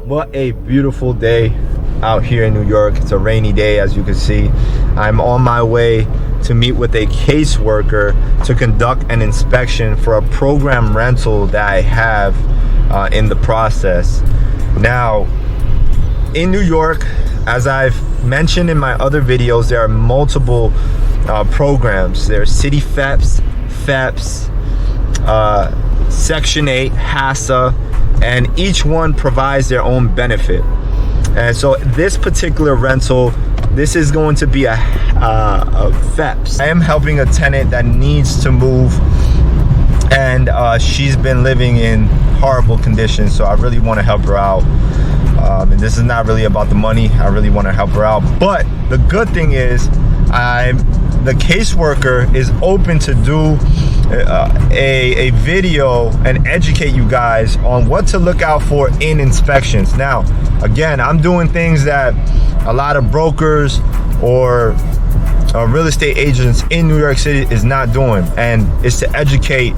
What a beautiful day out here in New York. It's a rainy day, as you can see. I'm on my way to meet with a caseworker to conduct an inspection for a program rental that I have in the process. Now, in New York, as I've mentioned in my other videos, there are multiple programs. There's CityFHEPS, FHEPS, Section 8, HASA, and each one provides their own benefit. And so this particular rental, this is going to be a FHEPS. I am helping a tenant that needs to move, and she's been living in horrible conditions, so I really want to help her out. And this is not really about the money. I really want to help her out. But the good thing is, the caseworker is open to do a video and educate you guys on what to look out for in inspections. Now, again, I'm doing things that a lot of brokers or real estate agents in New York City is not doing, and it's to educate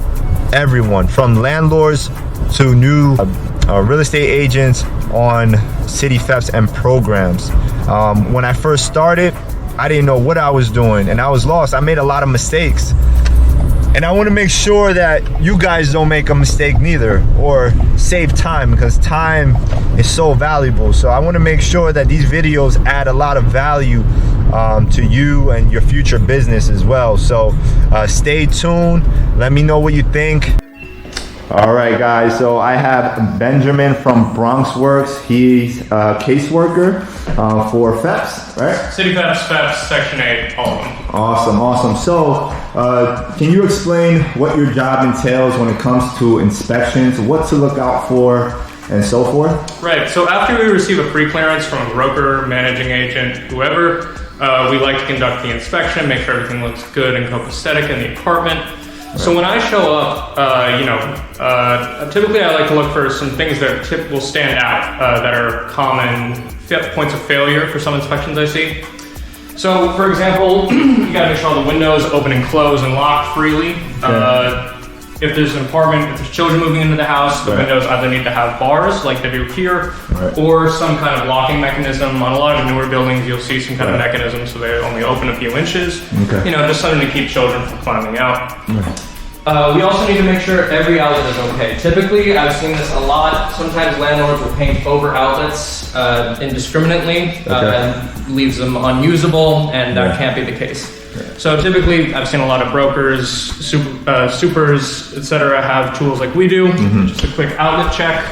everyone from landlords to new real estate agents on CityFHEPS and programs. When I first started, I didn't know what I was doing and I was lost. I made a lot of mistakes, and I want to make sure that you guys don't make a mistake neither, or save time, because time is so valuable. So I want to make sure that these videos add a lot of value to you and your future business as well. So stay tuned. Let me know what you think. All right, guys, so I have Benjamin from Bronx Works. He's a caseworker for FHEPS, right? CityFHEPS, FHEPS, Section 8, all of them. Awesome. So can you explain what your job entails when it comes to inspections, what to look out for, and so forth? Right, so after we receive a pre-clearance from a broker, managing agent, whoever, we like to conduct the inspection, make sure everything looks good and copacetic in the apartment. So when I show up, typically I like to look for some things that will stand out, that are common points of failure for some inspections I see. So for example, you gotta make sure all the windows open and close and lock freely. Okay. If there's an apartment, if there's children moving into the house, the windows either need to have bars like they do here, or some kind of locking mechanism. On a lot of newer buildings, you'll see some kind of mechanism so they only open a few inches. Okay. You know, just something to keep children from climbing out. We also need to make sure every outlet is okay. Typically, I've seen this a lot. Sometimes landlords will paint over outlets indiscriminately, and leaves them unusable, and that can't be the case. So typically, I've seen a lot of brokers, supers, etc., have tools like we do. Just a quick outlet check.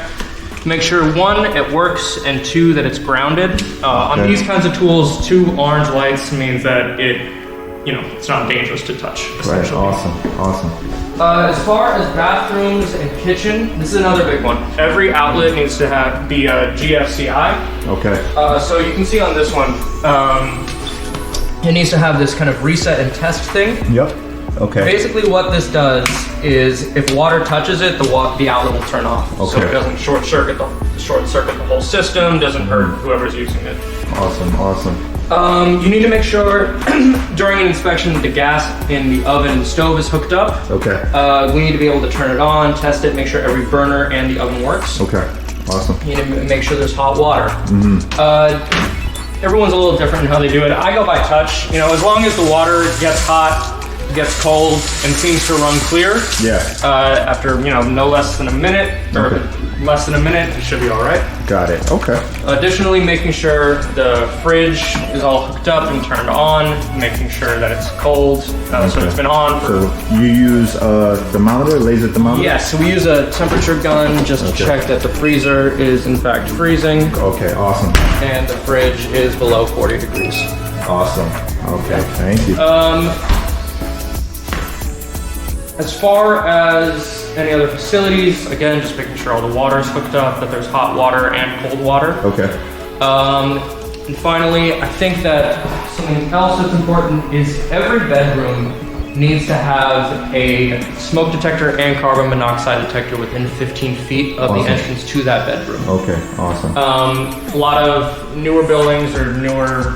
Make sure, one, it works, and two, that it's grounded. On these kinds of tools, 2 orange lights means that it's not dangerous to touch. Right, awesome. As far as bathrooms and kitchen, this is another big one. Every outlet needs to be a GFCI. Okay. So you can see on this one, it needs to have this kind of reset and test thing. Yep. Okay. Basically what this does is, if water touches it, the outlet will turn off. Okay. So it doesn't short circuit the whole system, doesn't hurt whoever's using it. Awesome. You need to make sure during an inspection that the gas in the oven and stove is hooked up. Okay. We need to be able to turn it on, test it, make sure every burner and the oven works. Okay. Awesome. You need to make sure there's hot water. Everyone's a little different in how they do it. I go by touch. As long as the water gets hot, gets cold, and seems to run clear. After no less than a minute, or less than a minute, it should be all right. Got it. Okay. Additionally, making sure the fridge is all hooked up and turned on, making sure that it's cold, so it's been on for... So you use a thermometer, laser thermometer? Yes, so we use a temperature gun just to check that the freezer is in fact freezing. Okay, awesome. And the fridge is below 40 degrees. Awesome. Okay, thank you. As far as any other facilities, again, just making sure all the water is hooked up, that there's hot water and cold water. Okay. And finally, I think that something else that's important is every bedroom needs to have a smoke detector and carbon monoxide detector within 15 feet of the entrance to that bedroom. Okay, awesome. A lot of newer buildings or newer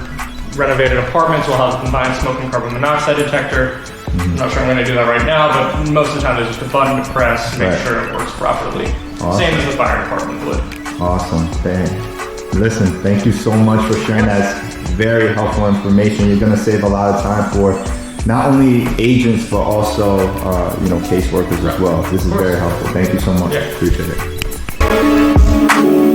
renovated apartments will have a combined smoke and carbon monoxide detector. I'm not sure I'm going to do that right now, but most of the time there's just a button to press to make sure it works properly. Same as the fire department would. Awesome. Listen, thank you so much for sharing that. It's very helpful information. You're going to save a lot of time for not only agents, but also, caseworkers as well. This is very helpful. Thank you so much. Appreciate it.